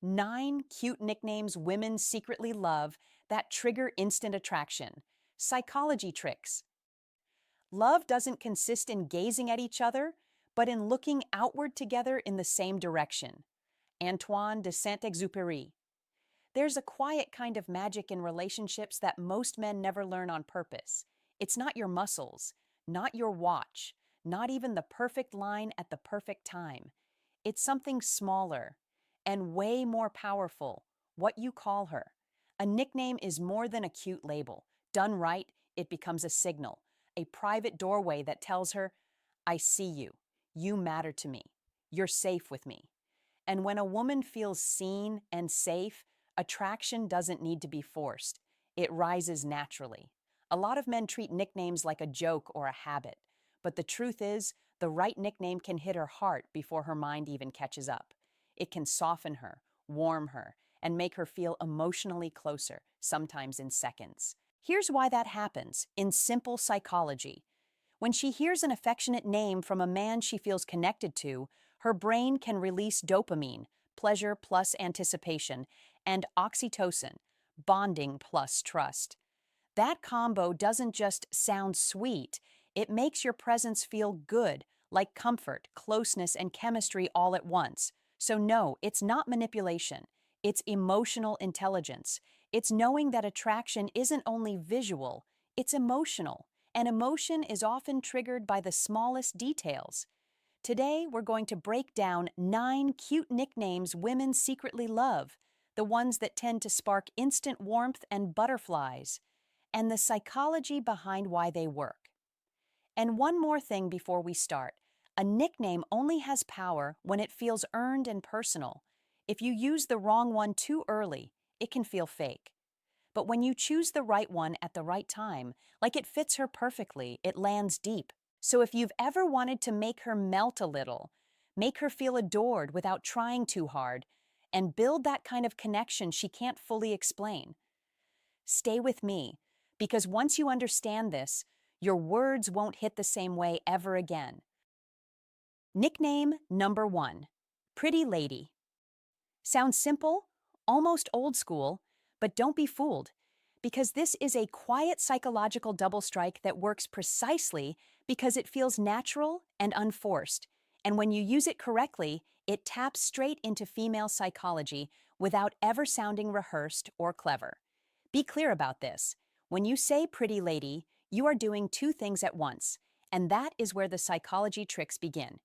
9 cute nicknames women secretly love that trigger instant attraction. Psychology tricks. Love doesn't consist in gazing at each other, but in looking outward together in the same direction. Antoine de Saint-Exupéry. There's a quiet kind of magic in relationships that most men never learn on purpose. It's not your muscles, not your watch, not even the perfect line at the perfect time. It's something smaller and way more powerful, what you call her. A nickname is more than a cute label. Done right, it becomes a signal, a private doorway that tells her, I see you, you matter to me, you're safe with me. And when a woman feels seen and safe, attraction doesn't need to be forced. It rises naturally. A lot of men treat nicknames like a joke or a habit, but the truth is, the right nickname can hit her heart before her mind even catches up. It can soften her, warm her, and make her feel emotionally closer, sometimes in seconds. Here's why that happens in simple psychology. When she hears an affectionate name from a man she feels connected to, her brain can release dopamine, pleasure plus anticipation, and oxytocin, bonding plus trust. That combo doesn't just sound sweet, it makes your presence feel good, like comfort, closeness, and chemistry all at once. So, no, it's not manipulation, it's emotional intelligence. It's knowing that attraction isn't only visual, it's emotional, and emotion is often triggered by the smallest details. Today, we're going to break down 9 cute nicknames women secretly love, the ones that tend to spark instant warmth and butterflies, and the psychology behind why they work. And one more thing before we start. A nickname only has power when it feels earned and personal. If you use the wrong one too early, it can feel fake. But when you choose the right one at the right time, like it fits her perfectly, it lands deep. So if you've ever wanted to make her melt a little, make her feel adored without trying too hard, and build that kind of connection she can't fully explain, stay with me, because once you understand this, your words won't hit the same way ever again. Nickname number 1. Pretty Lady. Sounds simple, almost old school, but don't be fooled, because this is a quiet psychological double strike that works precisely because it feels natural and unforced, and when you use it correctly, it taps straight into female psychology without ever sounding rehearsed or clever. Be clear about this. When you say pretty lady, you are doing two things at once, and that is where the psychology tricks begin.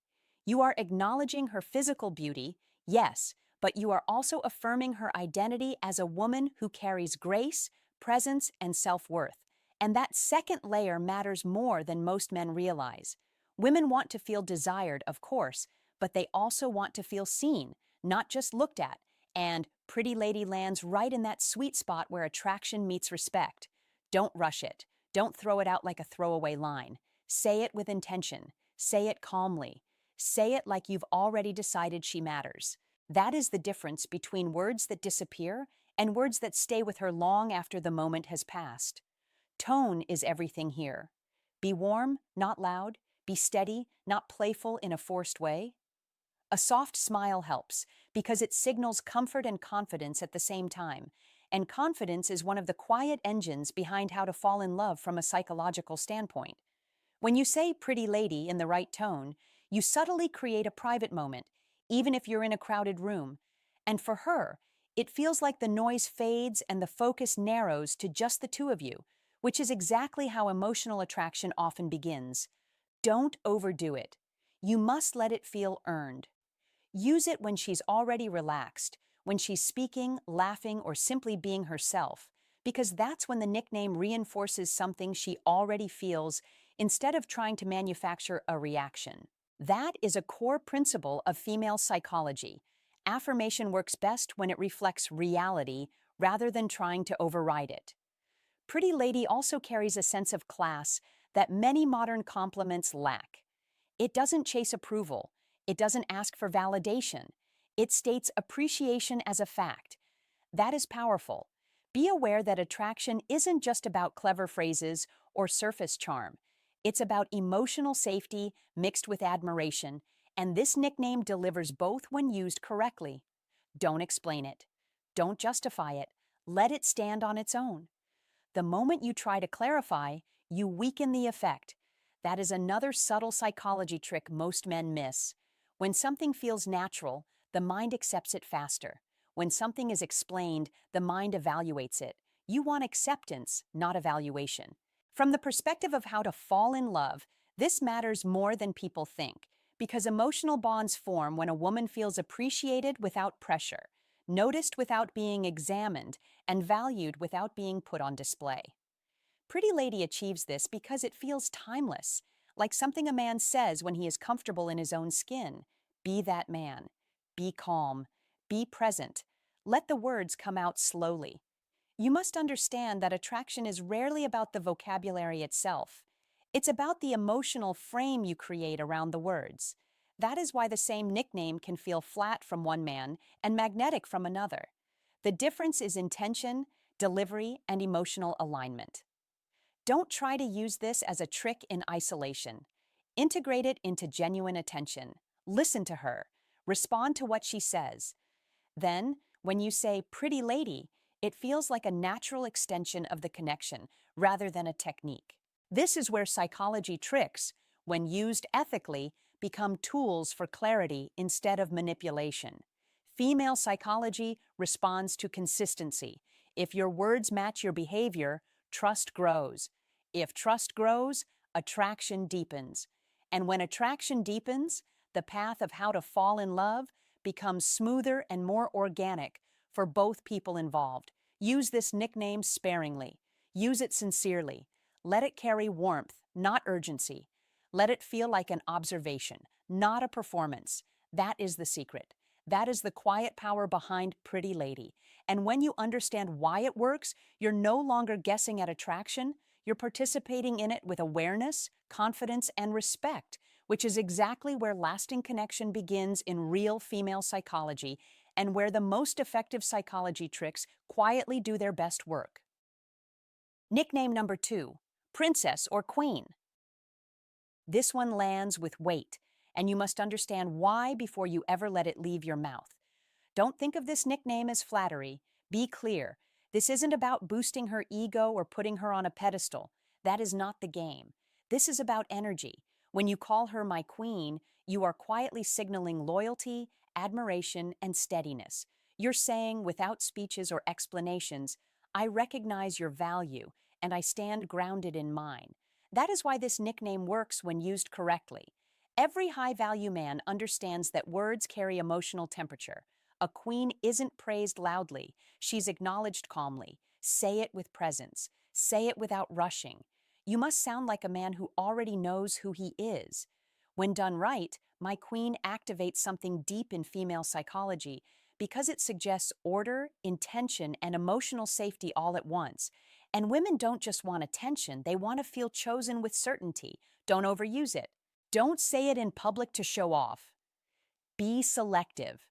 You are acknowledging her physical beauty, yes, but you are also affirming her identity as a woman who carries grace, presence, and self-worth. And that second layer matters more than most men realize. Women want to feel desired, of course, but they also want to feel seen, not just looked at. And Pretty Lady lands right in that sweet spot where attraction meets respect. Don't rush it. Don't throw it out like a throwaway line. Say it with intention. Say it calmly. Say it like you've already decided she matters. That is the difference between words that disappear and words that stay with her long after the moment has passed. Tone is everything here. Be warm, not loud. Be steady, not playful in a forced way. A soft smile helps because it signals comfort and confidence at the same time, and confidence is one of the quiet engines behind how to fall in love from a psychological standpoint. When you say pretty lady in the right tone, you subtly create a private moment, even if you're in a crowded room. And for her, it feels like the noise fades and the focus narrows to just the two of you, which is exactly how emotional attraction often begins. Don't overdo it. You must let it feel earned. Use it when she's already relaxed, when she's speaking, laughing, or simply being herself, because that's when the nickname reinforces something she already feels instead of trying to manufacture a reaction. That is a core principle of female psychology. Affirmation works best when it reflects reality rather than trying to override it. Pretty Lady also carries a sense of class that many modern compliments lack. It doesn't chase approval. It doesn't ask for validation. It states appreciation as a fact. That is powerful. Be aware that attraction isn't just about clever phrases or surface charm. It's about emotional safety mixed with admiration, and this nickname delivers both when used correctly. Don't explain it. Don't justify it. Let it stand on its own. The moment you try to clarify, you weaken the effect. That is another subtle psychology trick most men miss. When something feels natural, the mind accepts it faster. When something is explained, the mind evaluates it. You want acceptance, not evaluation. From the perspective of how to fall in love, this matters more than people think, because emotional bonds form when a woman feels appreciated without pressure, noticed without being examined, and valued without being put on display. Pretty Lady achieves this because it feels timeless, like something a man says when he is comfortable in his own skin. Be that man. Be calm. Be present. Let the words come out slowly. You must understand that attraction is rarely about the vocabulary itself. It's about the emotional frame you create around the words. That is why the same nickname can feel flat from one man and magnetic from another. The difference is intention, delivery, and emotional alignment. Don't try to use this as a trick in isolation. Integrate it into genuine attention. Listen to her. Respond to what she says. Then, when you say pretty lady, it feels like a natural extension of the connection rather than a technique. This is where psychology tricks, when used ethically, become tools for clarity instead of manipulation. Female psychology responds to consistency. If your words match your behavior, trust grows. If trust grows, attraction deepens. And when attraction deepens, the path of how to fall in love becomes smoother and more organic for both people involved. Use this nickname sparingly. Use it sincerely. Let it carry warmth, not urgency. Let it feel like an observation, not a performance. That is the secret. That is the quiet power behind Pretty Lady. And when you understand why it works, you're no longer guessing at attraction. You're participating in it with awareness, confidence, and respect, which is exactly where lasting connection begins in real female psychology and where the most effective psychology tricks quietly do their best work. Nickname number 2, Princess or Queen. This one lands with weight, and you must understand why before you ever let it leave your mouth. Don't think of this nickname as flattery. Be clear. This isn't about boosting her ego or putting her on a pedestal. That is not the game. This is about energy. When you call her my queen, you are quietly signaling loyalty, admiration, and steadiness. You're saying, without speeches or explanations, I recognize your value, and I stand grounded in mine. That is why this nickname works when used correctly. Every high-value man understands that words carry emotional temperature. A queen isn't praised loudly. She's acknowledged calmly. Say it with presence. Say it without rushing. You must sound like a man who already knows who he is. When done right, my queen activates something deep in female psychology because it suggests order, intention, and emotional safety all at once. And women don't just want attention, they want to feel chosen with certainty. Don't overuse it. Don't say it in public to show off. Be selective.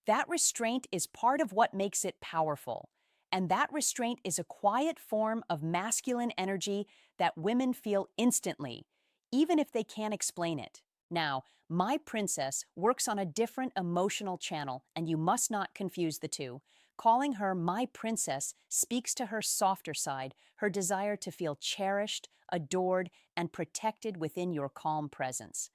That restraint is part of what makes it powerful. And that restraint is a quiet form of masculine energy that women feel instantly, even if they can't explain it. Now, my princess works on a different emotional channel, and you must not confuse the two. Calling her my princess speaks to her softer side, her desire to feel cherished, adored, and protected within your calm presence.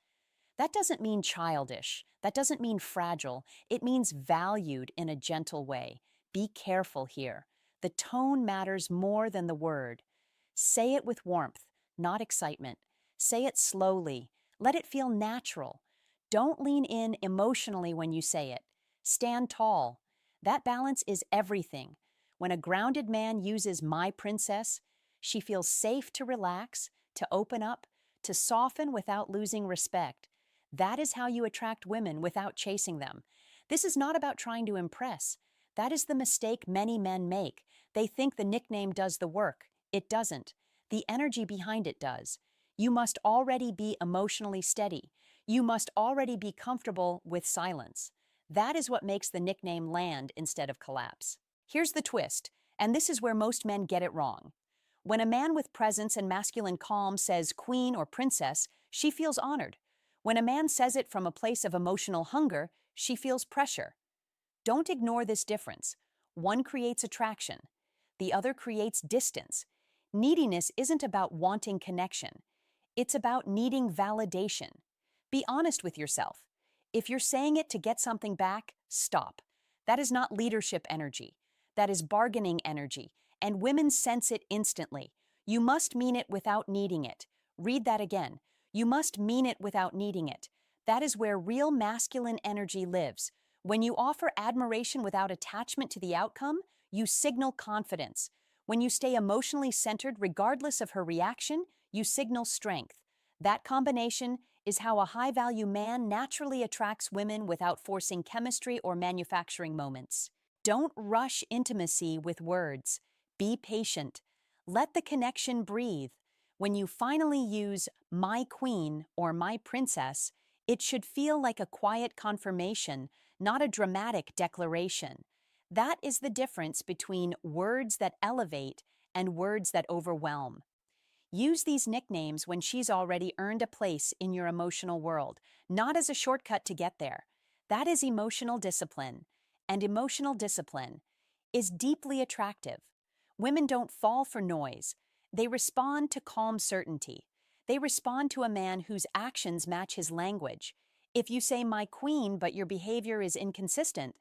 That doesn't mean childish. That doesn't mean fragile. It means valued in a gentle way. Be careful here. The tone matters more than the word. Say it with warmth, not excitement. Say it slowly. Let it feel natural. Don't lean in emotionally when you say it. Stand tall. That balance is everything. When a grounded man uses my princess, she feels safe to relax, to open up, to soften without losing respect. That is how you attract women without chasing them. This is not about trying to impress. That is the mistake many men make. They think the nickname does the work. It doesn't. The energy behind it does. You must already be emotionally steady. You must already be comfortable with silence. That is what makes the nickname land instead of collapse. Here's the twist, and this is where most men get it wrong. When a man with presence and masculine calm says queen or princess, she feels honored. When a man says it from a place of emotional hunger, she feels pressure. Don't ignore this difference. One creates attraction, the other creates distance. Neediness isn't about wanting connection, it's about needing validation. Be honest with yourself. If you're saying it to get something back, stop. That is not leadership energy. That is bargaining energy, and women sense it instantly. You must mean it without needing it. Read that again. You must mean it without needing it. That is where real masculine energy lives. When you offer admiration without attachment to the outcome, you signal confidence. When you stay emotionally centered regardless of her reaction, you signal strength. That combination is how a high-value man naturally attracts women without forcing chemistry or manufacturing moments. Don't rush intimacy with words. Be patient. Let the connection breathe. When you finally use "my queen" or "my princess," it should feel like a quiet confirmation, not a dramatic declaration. That is the difference between words that elevate and words that overwhelm. Use these nicknames when she's already earned a place in your emotional world, not as a shortcut to get there. That is emotional discipline, and emotional discipline is deeply attractive. Women don't fall for noise. They respond to calm certainty. They respond to a man whose actions match his language. If you say "my queen" but your behavior is inconsistent,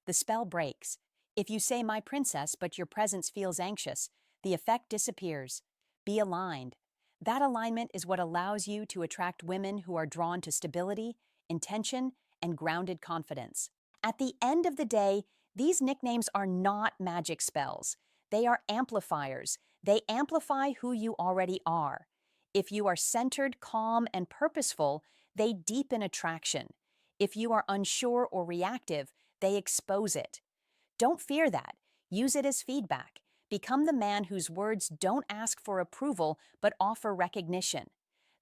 the spell breaks. If you say "my princess" but your presence feels anxious, the effect disappears. Be aligned. That alignment is what allows you to attract women who are drawn to stability, intention, and grounded confidence. At the end of the day, these nicknames are not magic spells. They are amplifiers. They amplify who you already are. If you are centered, calm, and purposeful, they deepen attraction. If you are unsure or reactive, they expose it. Don't fear that. Use it as feedback. Become the man whose words don't ask for approval but offer recognition.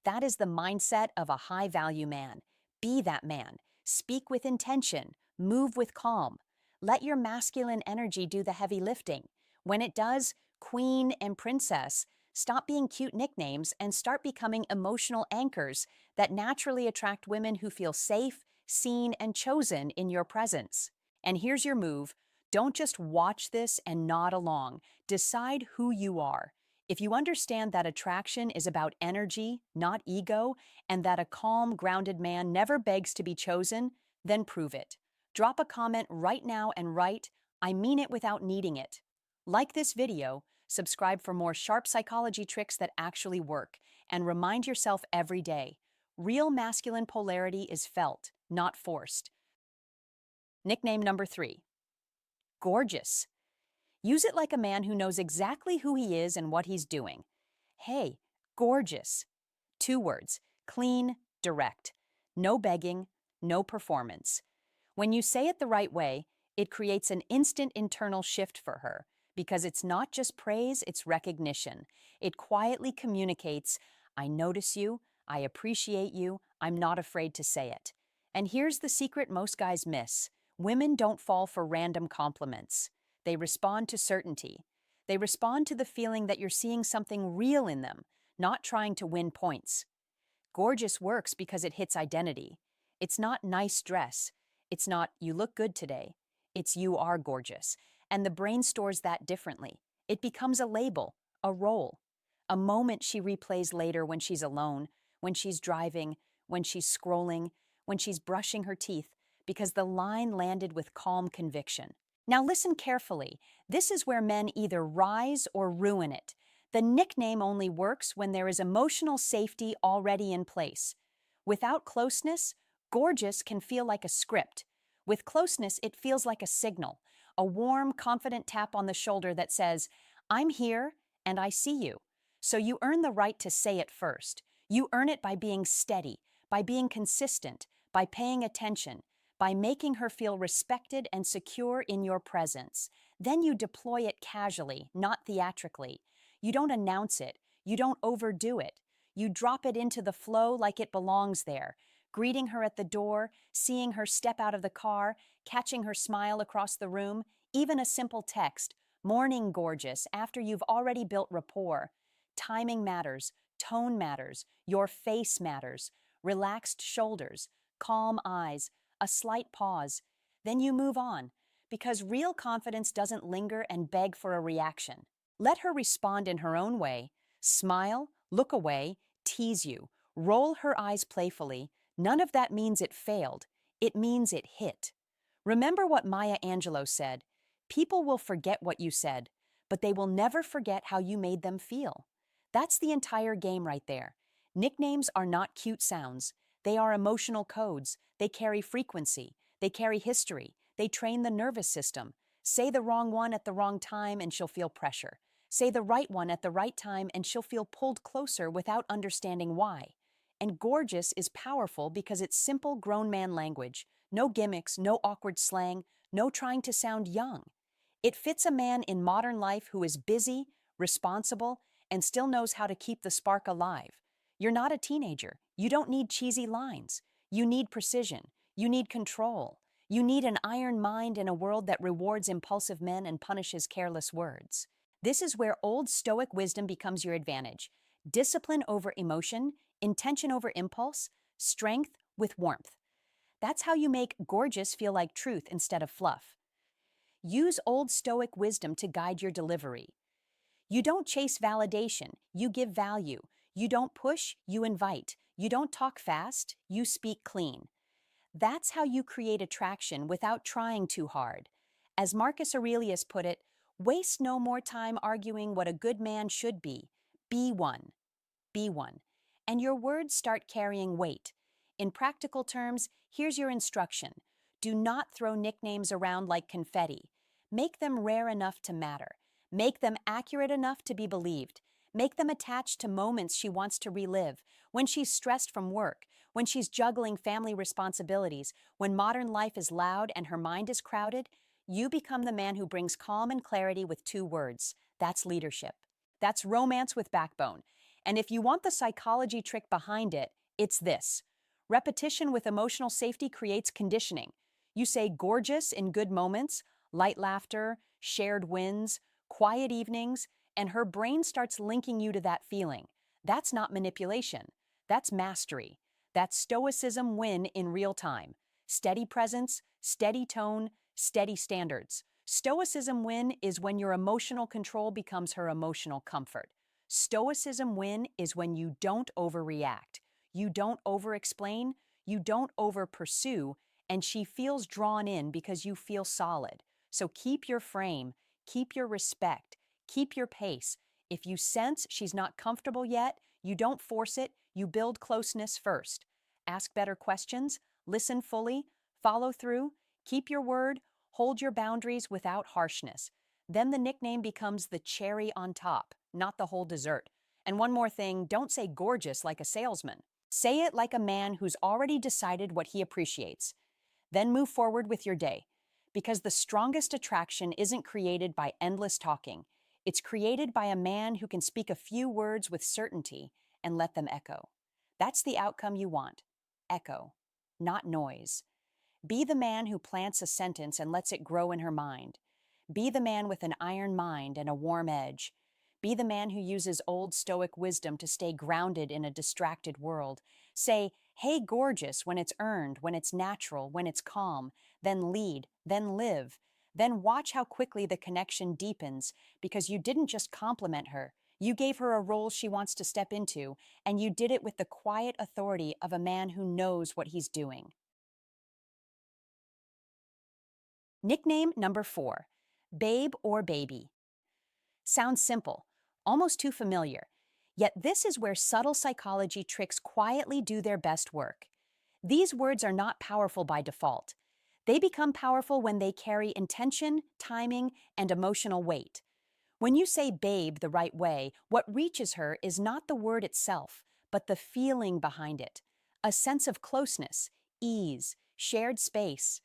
That is the mindset of a high-value man. Be that man. Speak with intention. Move with calm. Let your masculine energy do the heavy lifting. When it does, queen and princess stop being cute nicknames and start becoming emotional anchors that naturally attract women who feel safe, seen, and chosen in your presence. And here's your move. Don't just watch this and nod along. Decide who you are. If you understand that attraction is about energy, not ego, and that a calm, grounded man never begs to be chosen, then prove it. Drop a comment right now and write, "I mean it without needing it." Like this video, subscribe for more sharp psychology tricks that actually work, and remind yourself every day, real masculine polarity is felt, not forced. Nickname number 3. Gorgeous. Use it like a man who knows exactly who he is and what he's doing. Hey, gorgeous. 2 words, clean, direct. No begging, no performance. When you say it the right way, it creates an instant internal shift for her, because it's not just praise, it's recognition. It quietly communicates, "I notice you, I appreciate you, I'm not afraid to say it." And here's the secret most guys miss. Women don't fall for random compliments. They respond to certainty. They respond to the feeling that you're seeing something real in them, not trying to win points. Gorgeous works because it hits identity. It's not "nice dress." It's not "you look good today." It's "you are gorgeous." And the brain stores that differently. It becomes a label, a role, a moment she replays later when she's alone, when she's driving, when she's scrolling, when she's brushing her teeth, because the line landed with calm conviction. Now listen carefully. This is where men either rise or ruin it. The nickname only works when there is emotional safety already in place. Without closeness, gorgeous can feel like a script. With closeness, it feels like a signal, a warm, confident tap on the shoulder that says, "I'm here and I see you." So you earn the right to say it first. You earn it by being steady, by being consistent, by paying attention, by making her feel respected and secure in your presence. Then you deploy it casually, not theatrically. You don't announce it. You don't overdo it. You drop it into the flow like it belongs there, greeting her at the door, seeing her step out of the car, catching her smile across the room, even a simple text, "Morning, gorgeous," after you've already built rapport. Timing matters, tone matters, your face matters, relaxed shoulders, calm eyes, a slight pause. Then you move on. because real confidence doesn't linger and beg for a reaction. Let her respond in her own way, smile, look away, tease you, roll her eyes playfully. None of that means it failed. It means it hit. Remember what Maya Angelou said: people will forget what you said, but they will never forget how you made them feel. That's the entire game right there. Nicknames are not cute sounds. They are emotional codes. They carry frequency. They carry history. They train the nervous system. Say the wrong one at the wrong time and she'll feel pressure. Say the right one at the right time and she'll feel pulled closer without understanding why. And gorgeous is powerful because it's simple grown man language. No gimmicks, no awkward slang, no trying to sound young. It fits a man in modern life who is busy, responsible, and still knows how to keep the spark alive. You're not a teenager. You don't need cheesy lines. You need precision. You need control. You need an iron mind in a world that rewards impulsive men and punishes careless words. This is where old Stoic wisdom becomes your advantage. Discipline over emotion, intention over impulse, strength with warmth. That's how you make gorgeous feel like truth instead of fluff. Use old Stoic wisdom to guide your delivery. You don't chase validation, you give value. You don't push, you invite. You don't talk fast, you speak clean. That's how you create attraction without trying too hard. As Marcus Aurelius put it, waste no more time arguing what a good man should be. Be one. Be one. And your words start carrying weight. In practical terms, here's your instruction. Do not throw nicknames around like confetti. Make them rare enough to matter. Make them accurate enough to be believed. Make them attached to moments she wants to relive, when she's stressed from work, when she's juggling family responsibilities, when modern life is loud and her mind is crowded. You become the man who brings calm and clarity with 2 words. That's leadership. That's romance with backbone. And if you want the psychology trick behind it, it's this. Repetition with emotional safety creates conditioning. You say gorgeous in good moments, light laughter, shared wins, quiet evenings, and her brain starts linking you to that feeling. That's not manipulation. That's mastery. That's Stoicism win in real time. Steady presence, steady tone, steady standards. Stoicism win is when your emotional control becomes her emotional comfort. Stoicism win is when you don't overreact, you don't overexplain, you don't overpursue, and she feels drawn in because you feel solid. So keep your frame, keep your respect, keep your pace. If you sense she's not comfortable yet, you don't force it, you build closeness first. Ask better questions, listen fully, follow through, keep your word, hold your boundaries without harshness. Then the nickname becomes the cherry on top, not the whole dessert. And one more thing, don't say gorgeous like a salesman. Say it like a man who's already decided what he appreciates. Then move forward with your day. Because the strongest attraction isn't created by endless talking. It's created by a man who can speak a few words with certainty and let them echo. That's the outcome you want. Echo, not noise. Be the man who plants a sentence and lets it grow in her mind. Be the man with an iron mind and a warm edge. Be the man who uses old Stoic wisdom to stay grounded in a distracted world. Say, hey, gorgeous, when it's earned, when it's natural, when it's calm. Then lead, then live. Then watch how quickly the connection deepens, because you didn't just compliment her. You gave her a role she wants to step into, and you did it with the quiet authority of a man who knows what he's doing. Nickname number 4, babe or baby. Sounds simple, almost too familiar. Yet this is where subtle psychology tricks quietly do their best work. These words are not powerful by default. They become powerful when they carry intention, timing, and emotional weight. When you say babe the right way, what reaches her is not the word itself, but the feeling behind it. A sense of closeness, ease, shared space.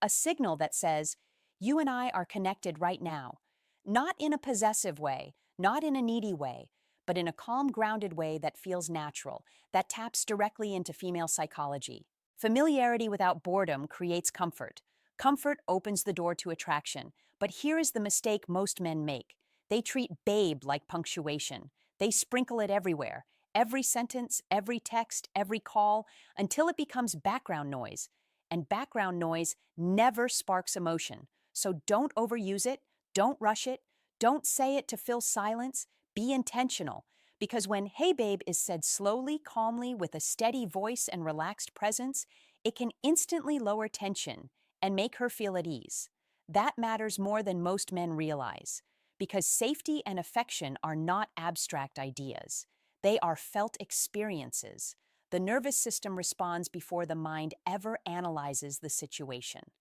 A signal that says, you and I are connected right now. Not in a possessive way, not in a needy way, but in a calm, grounded way that feels natural, that taps directly into female psychology. Familiarity without boredom creates comfort. Comfort opens the door to attraction. But here is the mistake most men make. They treat babe like punctuation. They sprinkle it everywhere. Every sentence, every text, every call, until it becomes background noise. And background noise never sparks emotion. So don't overuse it, don't rush it, don't say it to fill silence, be intentional. Because when "Hey babe" is said slowly, calmly, with a steady voice and relaxed presence, it can instantly lower tension and make her feel at ease. That matters more than most men realize, because safety and affection are not abstract ideas. They are felt experiences. The nervous system responds before the mind ever analyzes the situation.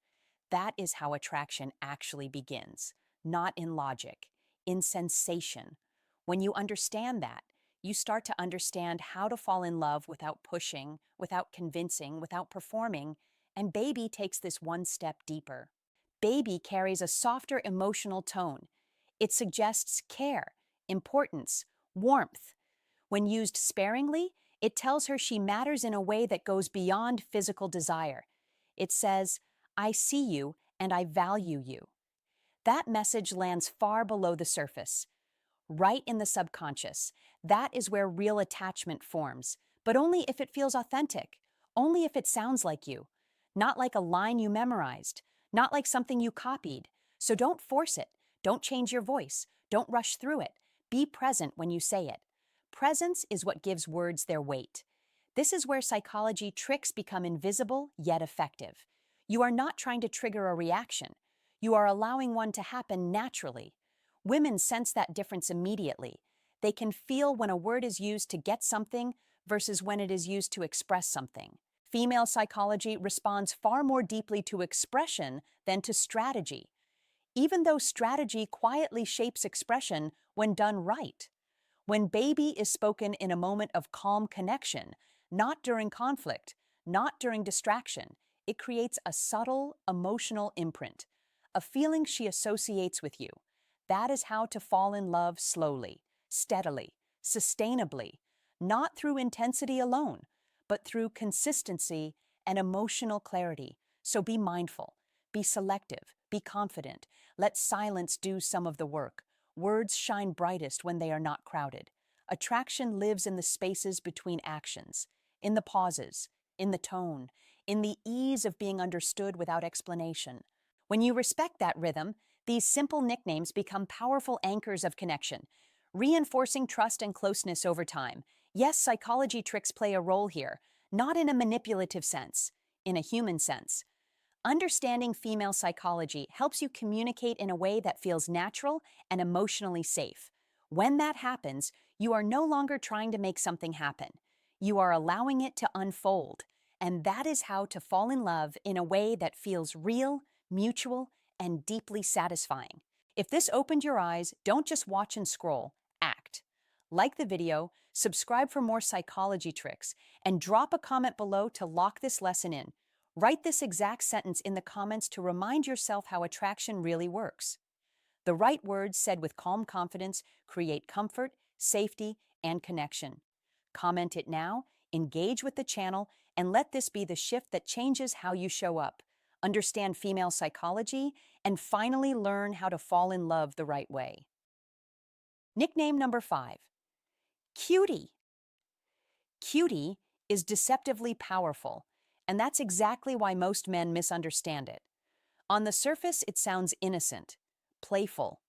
That is how attraction actually begins, not in logic, in sensation. When you understand that, you start to understand how to fall in love without pushing, without convincing, without performing, and baby takes this one step deeper. Baby carries a softer emotional tone. It suggests care, importance, warmth. When used sparingly, it tells her she matters in a way that goes beyond physical desire. It says, "I see you and I value you." That message lands far below the surface, right in the subconscious. That is where real attachment forms, but only if it feels authentic, only if it sounds like you, not like a line you memorized, not like something you copied. So don't force it, don't change your voice, don't rush through it. Be present when you say it. Presence is what gives words their weight. This is where psychology tricks become invisible yet effective. You are not trying to trigger a reaction. You are allowing one to happen naturally. Women sense that difference immediately. They can feel when a word is used to get something versus when it is used to express something. Female psychology responds far more deeply to expression than to strategy, even though strategy quietly shapes expression when done right. When baby is spoken in a moment of calm connection, not during conflict, not during distraction, it creates a subtle, emotional imprint, a feeling she associates with you. That is how to fall in love slowly, steadily, sustainably, not through intensity alone, but through consistency and emotional clarity. So be mindful, be selective, be confident. Let silence do some of the work. Words shine brightest when they are not crowded. Attraction lives in the spaces between actions, in the pauses, in the tone, in the ease of being understood without explanation. When you respect that rhythm, these simple nicknames become powerful anchors of connection, reinforcing trust and closeness over time. Yes, psychology tricks play a role here, not in a manipulative sense, in a human sense. Understanding female psychology helps you communicate in a way that feels natural and emotionally safe. When that happens, you are no longer trying to make something happen. You are allowing it to unfold. And that is how to fall in love in a way that feels real, mutual, and deeply satisfying. If this opened your eyes, don't just watch and scroll, act. Like the video, subscribe for more psychology tricks, and drop a comment below to lock this lesson in. Write this exact sentence in the comments to remind yourself how attraction really works. The right words said with calm confidence create comfort, safety, and connection. Comment it now, engage with the channel, and let this be the shift that changes how you show up, understand female psychology, and finally learn how to fall in love the right way. Nickname number 5. Cutie. Cutie is deceptively powerful, and that's exactly why most men misunderstand it. On the surface, it sounds innocent, playful,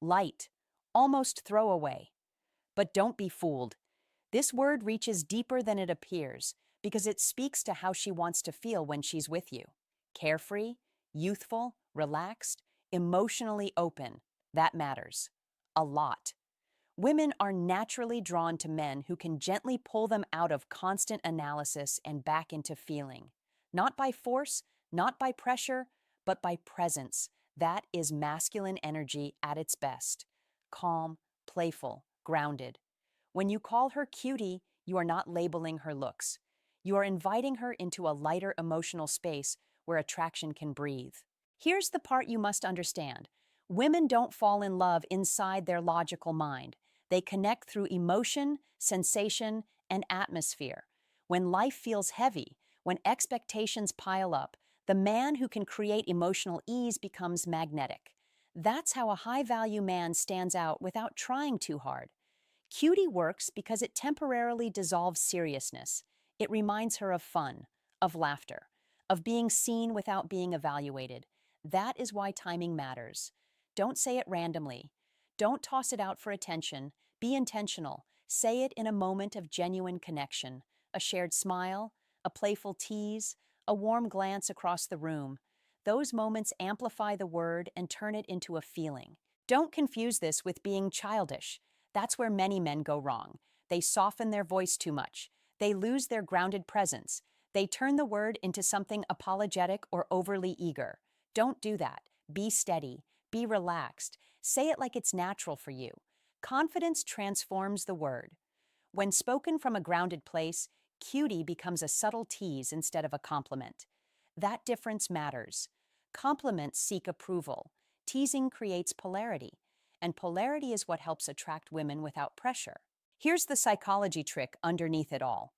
light, almost throwaway. But don't be fooled. This word reaches deeper than it appears because it speaks to how she wants to feel when she's with you. Carefree, youthful, relaxed, emotionally open. That matters. A lot. Women are naturally drawn to men who can gently pull them out of constant analysis and back into feeling. Not by force, not by pressure, but by presence. That is masculine energy at its best. Calm, playful, grounded. When you call her cutie, you are not labeling her looks. You are inviting her into a lighter emotional space where attraction can breathe. Here's the part you must understand. Women don't fall in love inside their logical mind. They connect through emotion, sensation, and atmosphere. When life feels heavy, when expectations pile up, the man who can create emotional ease becomes magnetic. That's how a high-value man stands out without trying too hard. Cutie works because it temporarily dissolves seriousness. It reminds her of fun, of laughter, of being seen without being evaluated. That is why timing matters. Don't say it randomly. Don't toss it out for attention. Be intentional. Say it in a moment of genuine connection. A shared smile, a playful tease, a warm glance across the room. Those moments amplify the word and turn it into a feeling. Don't confuse this with being childish. That's where many men go wrong. They soften their voice too much. They lose their grounded presence. They turn the word into something apologetic or overly eager. Don't do that. Be steady. Be relaxed. Say it like it's natural for you. Confidence transforms the word. When spoken from a grounded place, cutie becomes a subtle tease instead of a compliment. That difference matters. Compliments seek approval. Teasing creates polarity. And polarity is what helps attract women without pressure. Here's the psychology trick underneath it all.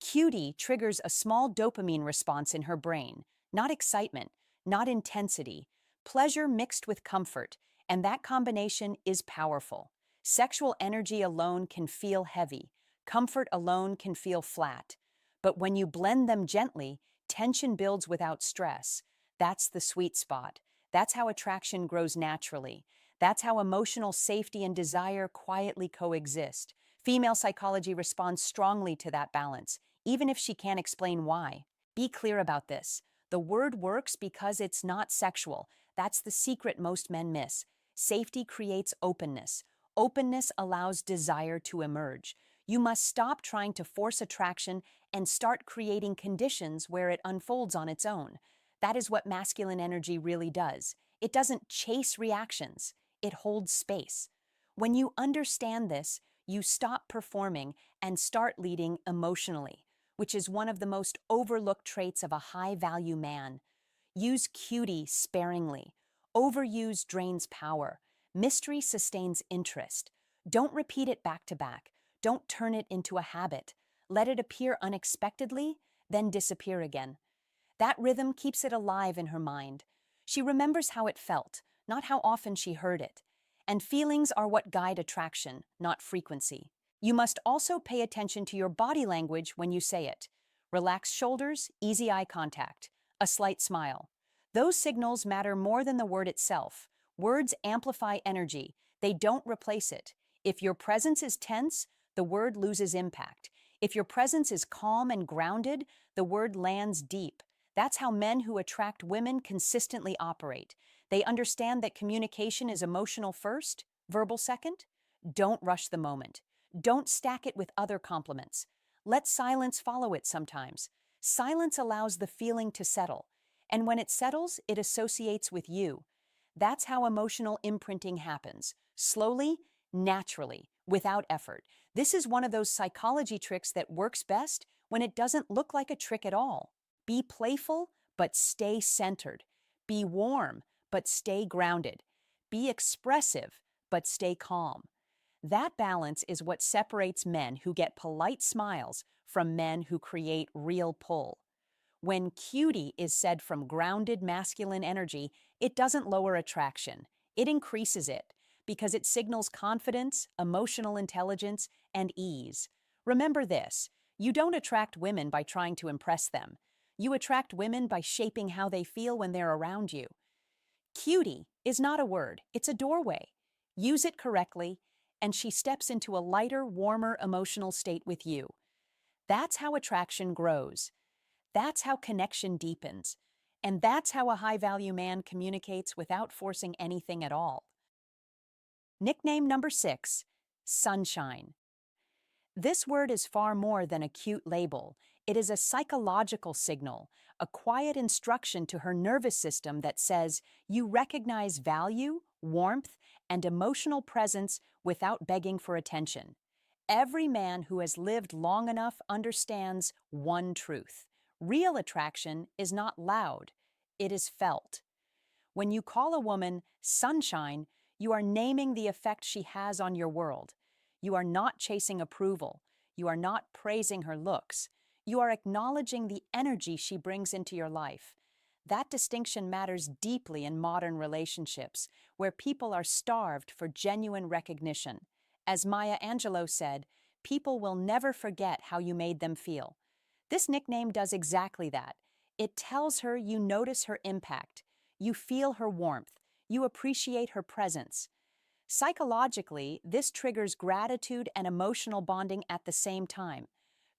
Cutie triggers a small dopamine response in her brain, not excitement, not intensity, pleasure mixed with comfort, and that combination is powerful. Sexual energy alone can feel heavy, comfort alone can feel flat. But when you blend them gently, tension builds without stress. That's the sweet spot. That's how attraction grows naturally. That's how emotional safety and desire quietly coexist. Female psychology responds strongly to that balance, even if she can't explain why. Be clear about this. The word works because it's not sexual. That's the secret most men miss. Safety creates openness. Openness allows desire to emerge. You must stop trying to force attraction and start creating conditions where it unfolds on its own. That is what masculine energy really does. It doesn't chase reactions, it holds space. When you understand this, you stop performing and start leading emotionally, which is one of the most overlooked traits of a high-value man. Use cutie sparingly. Overuse drains power. Mystery sustains interest. Don't repeat it back to back. Don't turn it into a habit. Let it appear unexpectedly, then disappear again. That rhythm keeps it alive in her mind. She remembers how it felt, not how often she heard it. And feelings are what guide attraction, not frequency. You must also pay attention to your body language when you say it. Relaxed shoulders, easy eye contact, a slight smile. Those signals matter more than the word itself. Words amplify energy. They don't replace it. If your presence is tense, the word loses impact. If your presence is calm and grounded, the word lands deep. That's how men who attract women consistently operate. They understand that communication is emotional first, verbal second. Don't rush the moment. Don't stack it with other compliments. Let silence follow it sometimes. Silence allows the feeling to settle. And when it settles, it associates with you. That's how emotional imprinting happens. Slowly, naturally, without effort. This is one of those psychology tricks that works best when it doesn't look like a trick at all. Be playful, but stay centered. Be warm, but stay grounded. Be expressive, but stay calm. That balance is what separates men who get polite smiles from men who create real pull. When cutie is said from grounded masculine energy, it doesn't lower attraction. It increases it because it signals confidence, emotional intelligence, and ease. Remember this, you don't attract women by trying to impress them. You attract women by shaping how they feel when they're around you. Cutie is not a word, it's a doorway. Use it correctly, and she steps into a lighter, warmer emotional state with you. That's how attraction grows. That's how connection deepens. And that's how a high-value man communicates without forcing anything at all. Nickname number 6, sunshine. This word is far more than a cute label. It is a psychological signal, a quiet instruction to her nervous system that says you recognize value, warmth, and emotional presence without begging for attention. Every man who has lived long enough understands one truth. Real attraction is not loud, it is felt. When you call a woman sunshine, you are naming the effect she has on your world. You are not chasing approval. You are not praising her looks. You are acknowledging the energy she brings into your life. That distinction matters deeply in modern relationships, where people are starved for genuine recognition. As Maya Angelou said, people will never forget how you made them feel. This nickname does exactly that. It tells her you notice her impact. You feel her warmth. You appreciate her presence. Psychologically, this triggers gratitude and emotional bonding at the same time.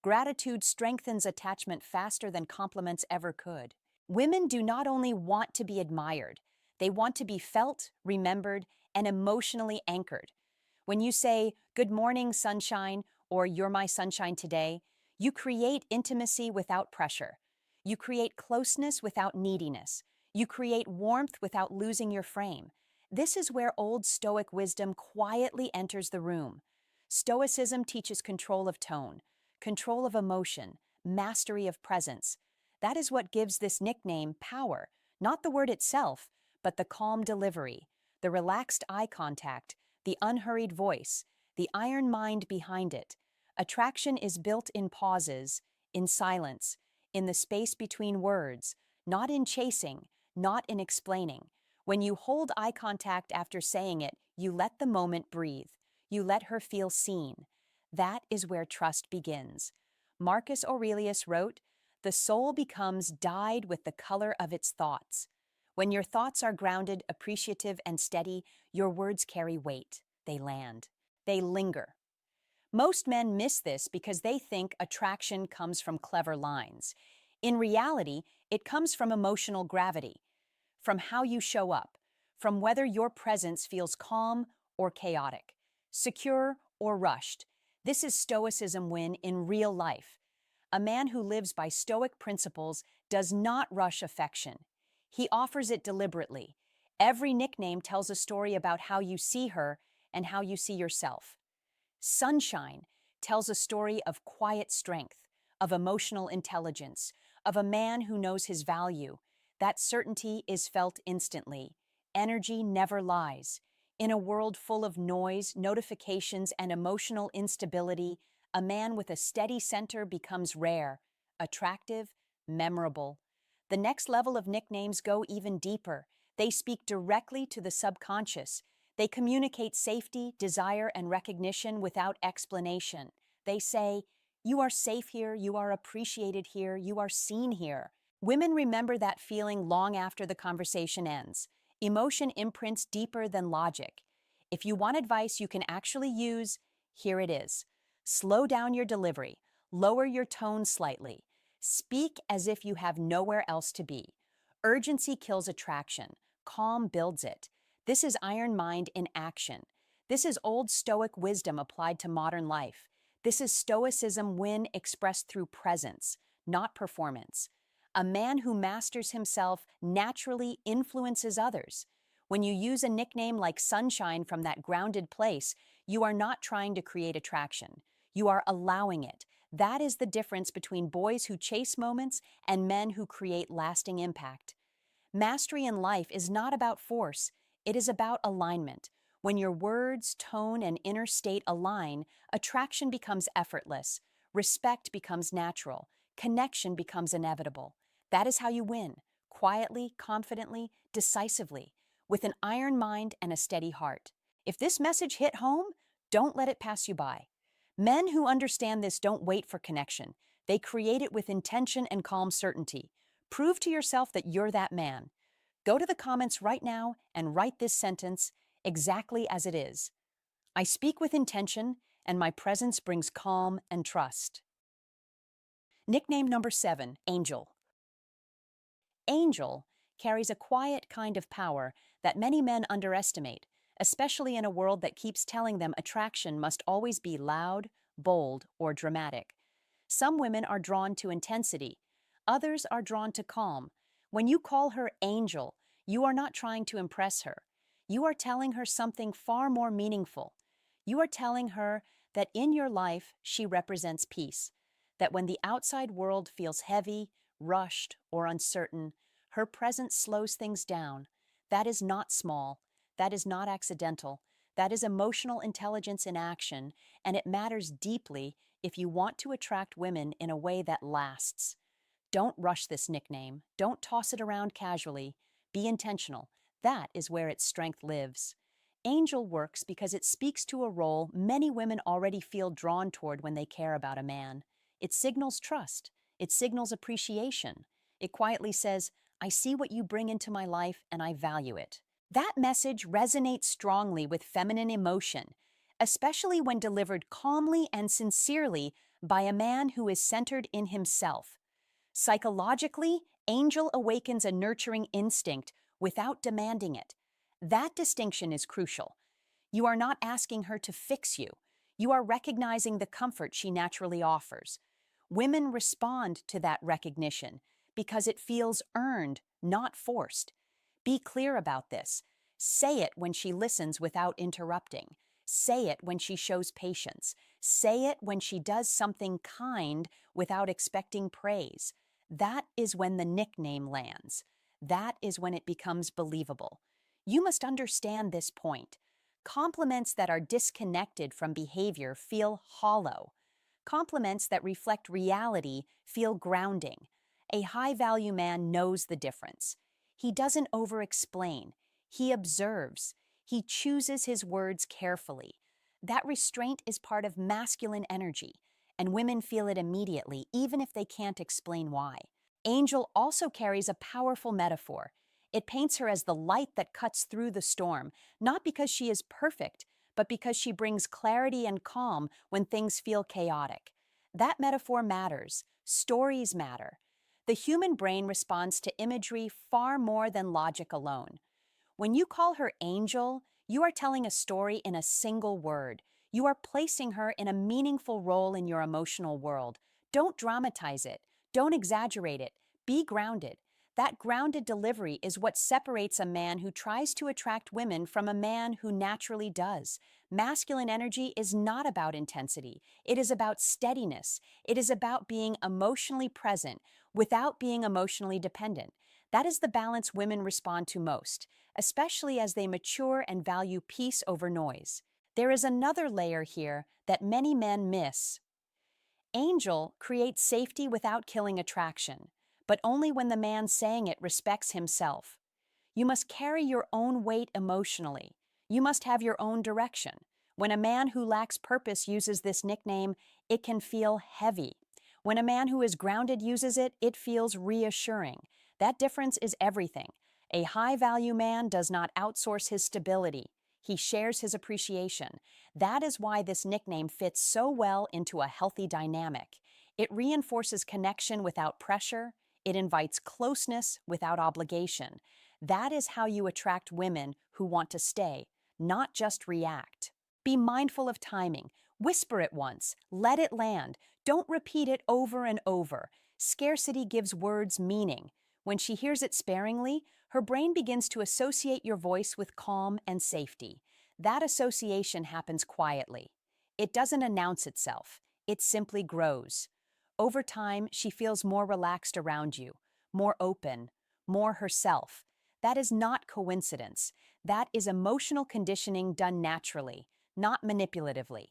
Gratitude strengthens attachment faster than compliments ever could. Women do not only want to be admired, they want to be felt, remembered, and emotionally anchored. When you say, "Good morning, sunshine," or "You're my sunshine today," you create intimacy without pressure. You create closeness without neediness. You create warmth without losing your frame. This is where old Stoic wisdom quietly enters the room. Stoicism teaches control of tone, control of emotion, mastery of presence. That is what gives this nickname power, not the word itself, but the calm delivery, the relaxed eye contact, the unhurried voice, the iron mind behind it. Attraction is built in pauses, in silence, in the space between words, not in chasing, not in explaining. When you hold eye contact after saying it, you let the moment breathe. You let her feel seen. That is where trust begins. Marcus Aurelius wrote, "The soul becomes dyed with the color of its thoughts." When your thoughts are grounded, appreciative, and steady, your words carry weight. They land. They linger. Most men miss this because they think attraction comes from clever lines. In reality, it comes from emotional gravity, from how you show up, from whether your presence feels calm or chaotic, secure or rushed. This is Stoicism win in real life. A man who lives by Stoic principles does not rush affection. He offers it deliberately. Every nickname tells a story about how you see her and how you see yourself. Sunshine tells a story of quiet strength, of emotional intelligence, of a man who knows his value. That certainty is felt instantly. Energy never lies. In a world full of noise, notifications, and emotional instability, a man with a steady center becomes rare, attractive, memorable. The next level of nicknames go even deeper. They speak directly to the subconscious. They communicate safety, desire, and recognition without explanation. They say, "You are safe here, you are appreciated here, you are seen here." Women remember that feeling long after the conversation ends. Emotion imprints deeper than logic. If you want advice you can actually use, here it is. Slow down your delivery. Lower your tone slightly. Speak as if you have nowhere else to be. Urgency kills attraction. Calm builds it. This is iron mind in action. This is old Stoic wisdom applied to modern life. This is Stoicism win expressed through presence, not performance. A man who masters himself naturally influences others. When you use a nickname like Sunshine from that grounded place, you are not trying to create attraction. You are allowing it. That is the difference between boys who chase moments and men who create lasting impact. Mastery in life is not about force, it is about alignment. When your words, tone, and inner state align, attraction becomes effortless, respect becomes natural, connection becomes inevitable. That is how you win, quietly, confidently, decisively, with an iron mind and a steady heart. If this message hit home, don't let it pass you by. Men who understand this don't wait for connection. They create it with intention and calm certainty. Prove to yourself that you're that man. Go to the comments right now and write this sentence exactly as it is. I speak with intention, and my presence brings calm and trust. Nickname number 7, Angel. Angel carries a quiet kind of power that many men underestimate, especially in a world that keeps telling them attraction must always be loud, bold, or dramatic. Some women are drawn to intensity. Others are drawn to calm. When you call her Angel, you are not trying to impress her. You are telling her something far more meaningful. You are telling her that in your life she represents peace, that when the outside world feels heavy, rushed, or uncertain, her presence slows things down. That is not small. That is not accidental. That is emotional intelligence in action, and it matters deeply if you want to attract women in a way that lasts. Don't rush this nickname. Don't toss it around casually. Be intentional. That is where its strength lives. Angel works because it speaks to a role many women already feel drawn toward when they care about a man. It signals trust. It signals appreciation. It quietly says, I see what you bring into my life and I value it. That message resonates strongly with feminine emotion, especially when delivered calmly and sincerely by a man who is centered in himself. Psychologically, Angel awakens a nurturing instinct without demanding it. That distinction is crucial. You are not asking her to fix you. You are recognizing the comfort she naturally offers. Women respond to that recognition because it feels earned, not forced. Be clear about this. Say it when she listens without interrupting. Say it when she shows patience. Say it when she does something kind without expecting praise. That is when the nickname lands. That is when it becomes believable. You must understand this point. Compliments that are disconnected from behavior feel hollow. Compliments that reflect reality feel grounding. A high-value man knows the difference. He doesn't over-explain. He observes. He chooses his words carefully. That restraint is part of masculine energy, and women feel it immediately, even if they can't explain why. Angel also carries a powerful metaphor. It paints her as the light that cuts through the storm, not because she is perfect, but because she brings clarity and calm when things feel chaotic. That metaphor matters. Stories matter. The human brain responds to imagery far more than logic alone. When you call her angel, you are telling a story in a single word. You are placing her in a meaningful role in your emotional world. Don't dramatize it. Don't exaggerate it. Be grounded. That grounded delivery is what separates a man who tries to attract women from a man who naturally does. Masculine energy is not about intensity. It is about steadiness. It is about being emotionally present without being emotionally dependent. That is the balance women respond to most, especially as they mature and value peace over noise. There is another layer here that many men miss. Angel creates safety without killing attraction, but only when the man saying it respects himself. You must carry your own weight emotionally. You must have your own direction. When a man who lacks purpose uses this nickname, it can feel heavy. When a man who is grounded uses it, it feels reassuring. That difference is everything. A high-value man does not outsource his stability. He shares his appreciation. That is why this nickname fits so well into a healthy dynamic. It reinforces connection without pressure. It invites closeness without obligation. That is how you attract women who want to stay, not just react. Be mindful of timing. Whisper it once. Let it land. Don't repeat it over and over. Scarcity gives words meaning. When she hears it sparingly, her brain begins to associate your voice with calm and safety. That association happens quietly. It doesn't announce itself. It simply grows. Over time, she feels more relaxed around you, more open, more herself. That is not coincidence. That is emotional conditioning done naturally, not manipulatively.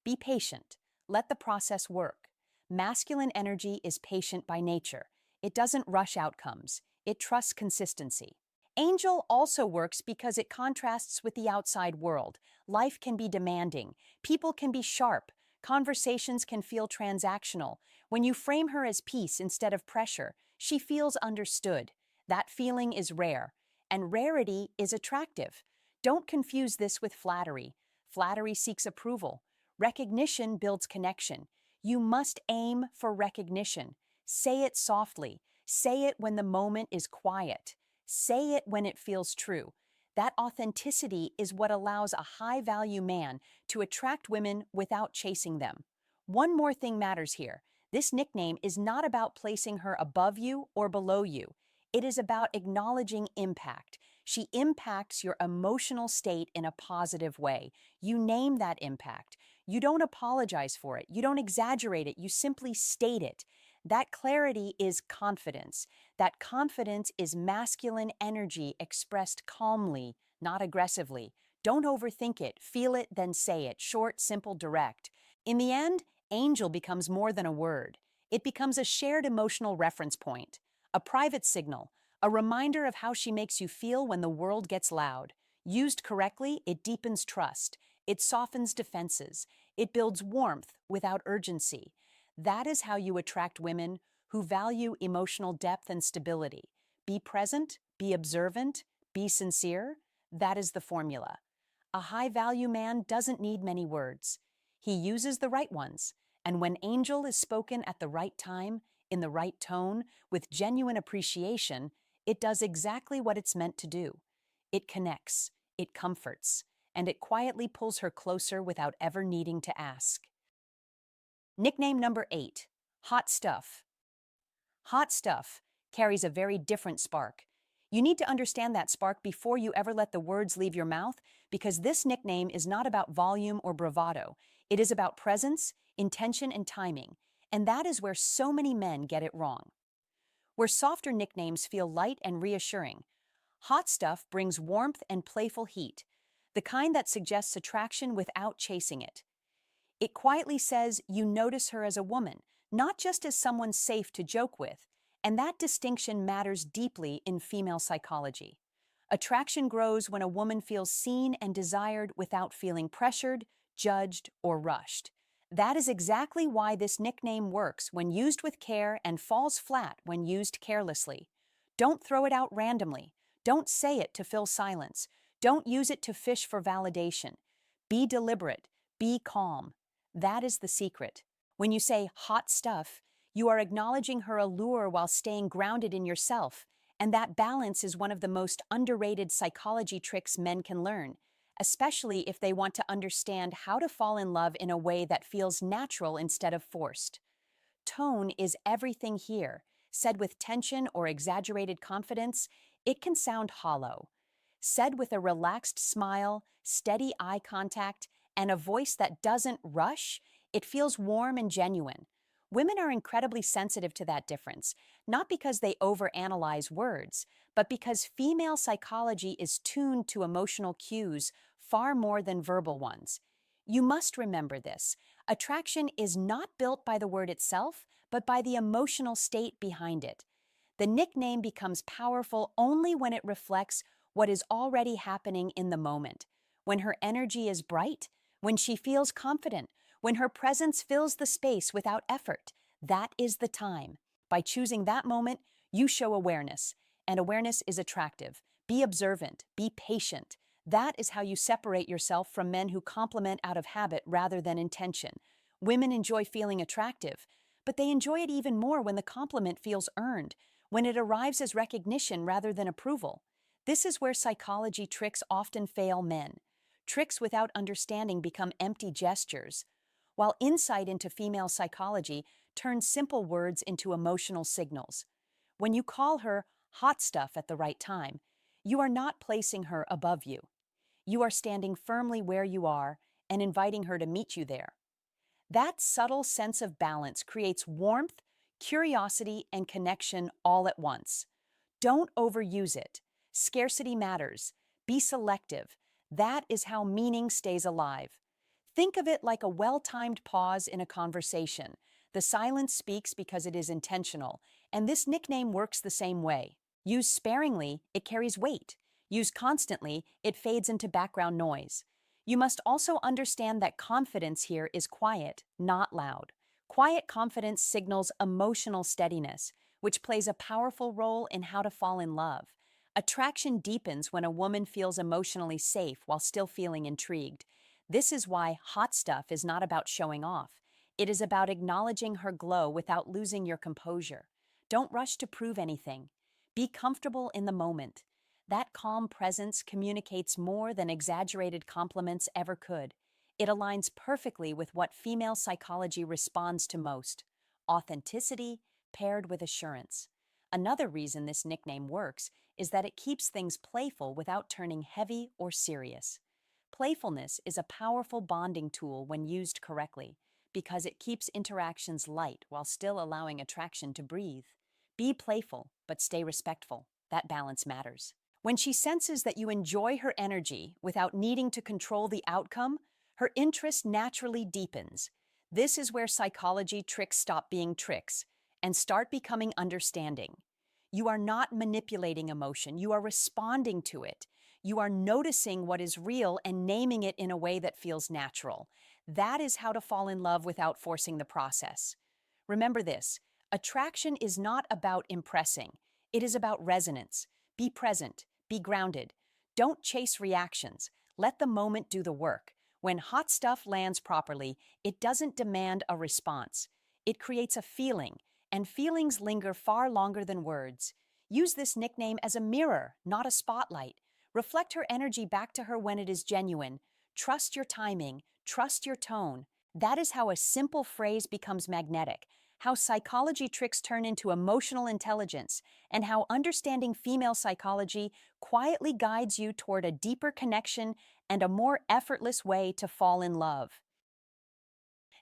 Be patient. Let the process work. Masculine energy is patient by nature. It doesn't rush outcomes. It trusts consistency. Angel also works because it contrasts with the outside world. Life can be demanding. People can be sharp. Conversations can feel transactional. When you frame her as peace instead of pressure, she feels understood. That feeling is rare, and rarity is attractive. Don't confuse this with flattery. Flattery seeks approval. Recognition builds connection. You must aim for recognition. Say it softly. Say it when the moment is quiet. Say it when it feels true. That authenticity is what allows a high-value man to attract women without chasing them. One more thing matters here. This nickname is not about placing her above you or below you. It is about acknowledging impact. She impacts your emotional state in a positive way. You name that impact. You don't apologize for it. You don't exaggerate it. You simply state it. That clarity is confidence. That confidence is masculine energy expressed calmly, not aggressively. Don't overthink it. Feel it, then say it. Short, simple, direct. In the end, angel becomes more than a word. It becomes a shared emotional reference point, a private signal, a reminder of how she makes you feel when the world gets loud. Used correctly, it deepens trust. It softens defenses. It builds warmth without urgency. That is how you attract women who value emotional depth and stability. Be present, be observant, be sincere. That is the formula. A high-value man doesn't need many words. He uses the right ones, and when angel is spoken at the right time, in the right tone, with genuine appreciation, it does exactly what it's meant to do. It connects, it comforts, and it quietly pulls her closer without ever needing to ask. Nickname number 8, Hot Stuff. Hot stuff carries a very different spark. You need to understand that spark before you ever let the words leave your mouth, because this nickname is not about volume or bravado. It is about presence, intention, and timing. And that is where so many men get it wrong. Where softer nicknames feel light and reassuring, hot stuff brings warmth and playful heat, the kind that suggests attraction without chasing it. It quietly says you notice her as a woman, not just as someone safe to joke with, and that distinction matters deeply in female psychology. Attraction grows when a woman feels seen and desired without feeling pressured, judged, or rushed. That is exactly why this nickname works when used with care and falls flat when used carelessly. Don't throw it out randomly. Don't say it to fill silence. Don't use it to fish for validation. Be deliberate. Be calm. That is the secret. When you say hot stuff, you are acknowledging her allure while staying grounded in yourself, and that balance is one of the most underrated psychology tricks men can learn, especially if they want to understand how to fall in love in a way that feels natural instead of forced. Tone is everything here. Said with tension or exaggerated confidence, it can sound hollow. Said with a relaxed smile, steady eye contact, and a voice that doesn't rush, it feels warm and genuine. Women are incredibly sensitive to that difference, not because they overanalyze words, but because female psychology is tuned to emotional cues far more than verbal ones. You must remember this. Attraction is not built by the word itself, but by the emotional state behind it. The nickname becomes powerful only when it reflects what is already happening in the moment. When her energy is bright, when she feels confident, when her presence fills the space without effort, that is the time. By choosing that moment, you show awareness, and awareness is attractive. Be observant, be patient. That is how you separate yourself from men who compliment out of habit rather than intention. Women enjoy feeling attractive, but they enjoy it even more when the compliment feels earned, when it arrives as recognition rather than approval. This is where psychology tricks often fail men. Tricks without understanding become empty gestures, while insight into female psychology turns simple words into emotional signals. When you call her hot stuff at the right time, you are not placing her above you. You are standing firmly where you are and inviting her to meet you there. That subtle sense of balance creates warmth, curiosity, and connection all at once. Don't overuse it. Scarcity matters. Be selective. That is how meaning stays alive. Think of it like a well-timed pause in a conversation. The silence speaks because it is intentional, and this nickname works the same way. Used sparingly, it carries weight. Used constantly, it fades into background noise. You must also understand that confidence here is quiet, not loud. Quiet confidence signals emotional steadiness, which plays a powerful role in how to fall in love. Attraction deepens when a woman feels emotionally safe while still feeling intrigued. This is why hot stuff is not about showing off. It is about acknowledging her glow without losing your composure. Don't rush to prove anything. Be comfortable in the moment. That calm presence communicates more than exaggerated compliments ever could. It aligns perfectly with what female psychology responds to most: authenticity paired with assurance. Another reason this nickname works is that it keeps things playful without turning heavy or serious. Playfulness is a powerful bonding tool when used correctly, because it keeps interactions light while still allowing attraction to breathe. Be playful, but stay respectful. That balance matters. When she senses that you enjoy her energy without needing to control the outcome, her interest naturally deepens. This is where psychology tricks stop being tricks and start becoming understanding. You are not manipulating emotion, you are responding to it. You are noticing what is real and naming it in a way that feels natural. That is how to fall in love without forcing the process. Remember this: attraction is not about impressing, It is about resonance. Be present, be grounded. Don't chase reactions. Let the moment do the work. When hot stuff lands properly, it doesn't demand a response. It creates a feeling, and feelings linger far longer than words. Use this nickname as a mirror, not a spotlight. Reflect her energy back to her when it is genuine. Trust your timing, trust your tone. That is how a simple phrase becomes magnetic, how psychology tricks turn into emotional intelligence, and how understanding female psychology quietly guides you toward a deeper connection and a more effortless way to fall in love.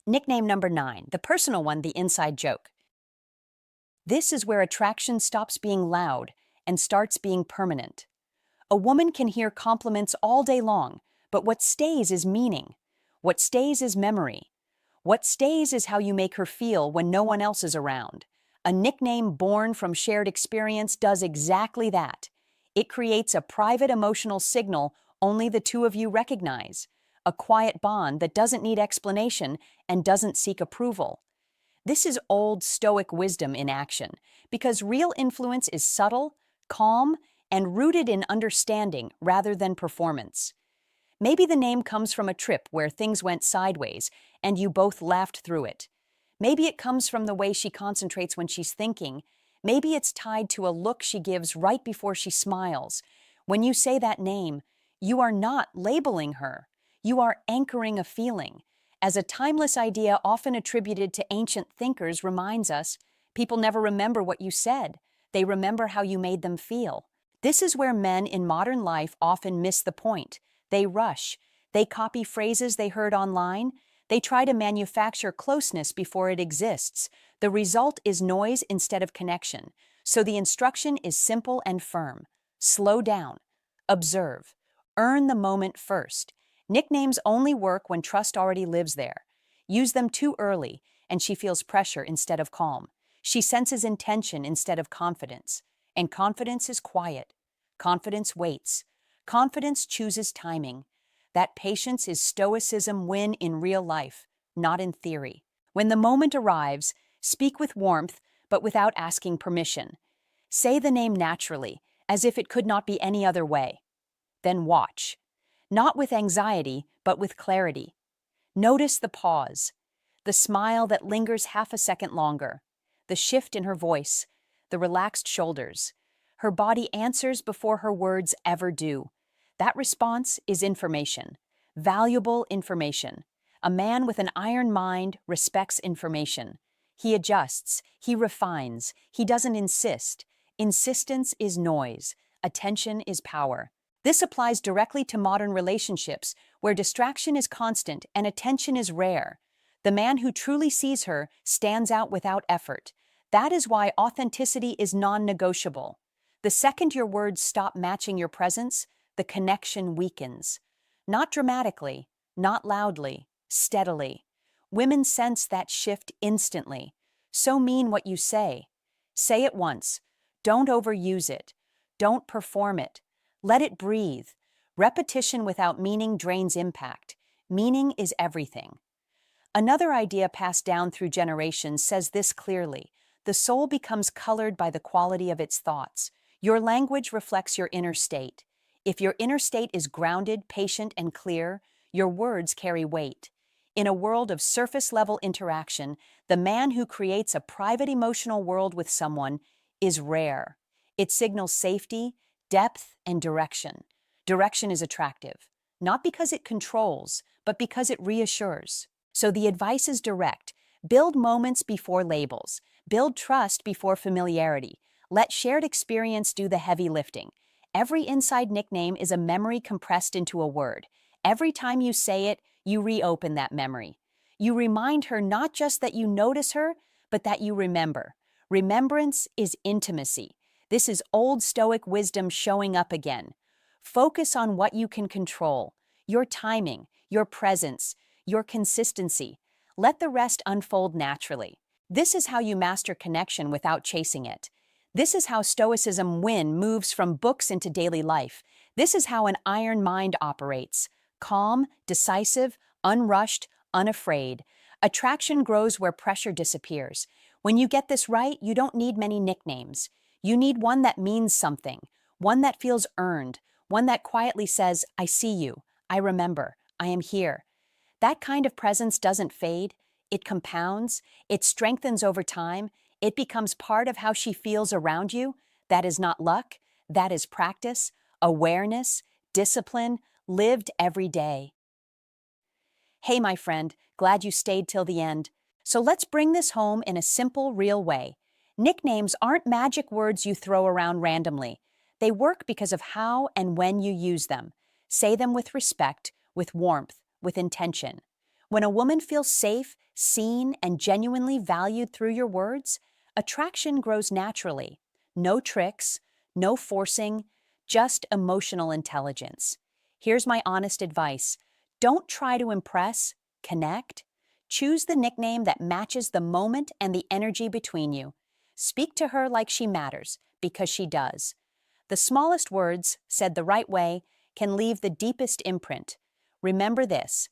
Nickname number 9, the personal one, the inside joke. This is where attraction stops being loud and starts being permanent. A woman can hear compliments all day long, but what stays is meaning. What stays is memory. What stays is how you make her feel when no one else is around. A nickname born from shared experience does exactly that. It creates a private emotional signal only the two of you recognize, a quiet bond that doesn't need explanation and doesn't seek approval. This is old Stoic wisdom in action, because real influence is subtle, calm, and rooted in understanding rather than performance. Maybe the name comes from a trip where things went sideways and you both laughed through it. Maybe it comes from the way she concentrates when she's thinking. Maybe it's tied to a look she gives right before she smiles. When you say that name, you are not labeling her. You are anchoring a feeling. As a timeless idea often attributed to ancient thinkers reminds us, people never remember what you said. They remember how you made them feel. This is where men in modern life often miss the point. They rush. They copy phrases they heard online. They try to manufacture closeness before it exists. The result is noise instead of connection. So the instruction is simple and firm. Slow down. Observe. Earn the moment first. Nicknames only work when trust already lives there. Use them too early, and she feels pressure instead of calm. She senses intention instead of confidence. And confidence is quiet. Confidence waits. Confidence chooses timing. That patience is Stoicism win in real life, not in theory. When the moment arrives, speak with warmth, but without asking permission. Say the name naturally, as if it could not be any other way. Then watch. Not with anxiety, but with clarity. Notice the pause, the smile that lingers half a second longer, the shift in her voice, the relaxed shoulders. Her body answers before her words ever do. That response is information, valuable information. A man with an iron mind respects information. He adjusts, he refines, he doesn't insist. Insistence is noise, attention is power. This applies directly to modern relationships, where distraction is constant and attention is rare. The man who truly sees her stands out without effort. That is why authenticity is non-negotiable. The second your words stop matching your presence, the connection weakens. Not dramatically, not loudly, steadily. Women sense that shift instantly. So mean what you say. Say it once. Don't overuse it. Don't perform it. Let it breathe. Repetition without meaning drains impact. Meaning is everything. Another idea passed down through generations says this clearly: the soul becomes colored by the quality of its thoughts. Your language reflects your inner state. If your inner state is grounded, patient, and clear, your words carry weight. In a world of surface-level interaction, the man who creates a private emotional world with someone is rare. It signals safety, depth, and direction. Direction is attractive, not because it controls, but because it reassures. So the advice is direct. Build moments before labels. Build trust before familiarity. Let shared experience do the heavy lifting. Every inside nickname is a memory compressed into a word. Every time you say it, you reopen that memory. You remind her not just that you notice her, but that you remember. Remembrance is intimacy. This is old Stoic wisdom showing up again. Focus on what you can control: your timing, your presence, your consistency. Let the rest unfold naturally. This is how you master connection without chasing it. This is how Stoicism win moves from books into daily life. This is how an iron mind operates: calm, decisive, unrushed, unafraid. Attraction grows where pressure disappears. When you get this right, you don't need many nicknames. You need one that means something, one that feels earned, one that quietly says, I see you, I remember, I am here. That kind of presence doesn't fade, it compounds, it strengthens over time, it becomes part of how she feels around you. That is not luck, that is practice, awareness, discipline, lived every day. Hey, my friend, glad you stayed till the end. So let's bring this home in a simple, real way. Nicknames aren't magic words you throw around randomly. They work because of how and when you use them. Say them with respect, with warmth, with intention. When a woman feels safe, seen, and genuinely valued through your words, attraction grows naturally. No tricks, no forcing, just emotional intelligence. Here's my honest advice. Don't try to impress, connect. Choose the nickname that matches the moment and the energy between you. Speak to her like she matters, because she does. The smallest words, said the right way, can leave the deepest imprint. Remember this.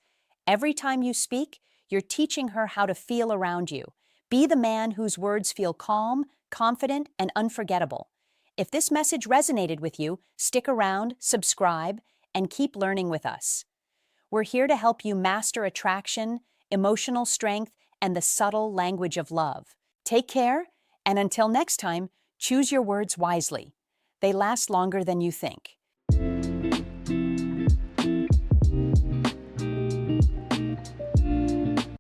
Every time you speak, you're teaching her how to feel around you. Be the man whose words feel calm, confident, and unforgettable. If this message resonated with you, stick around, subscribe, and keep learning with us. We're here to help you master attraction, emotional strength, and the subtle language of love. Take care, and until next time, choose your words wisely. They last longer than you think.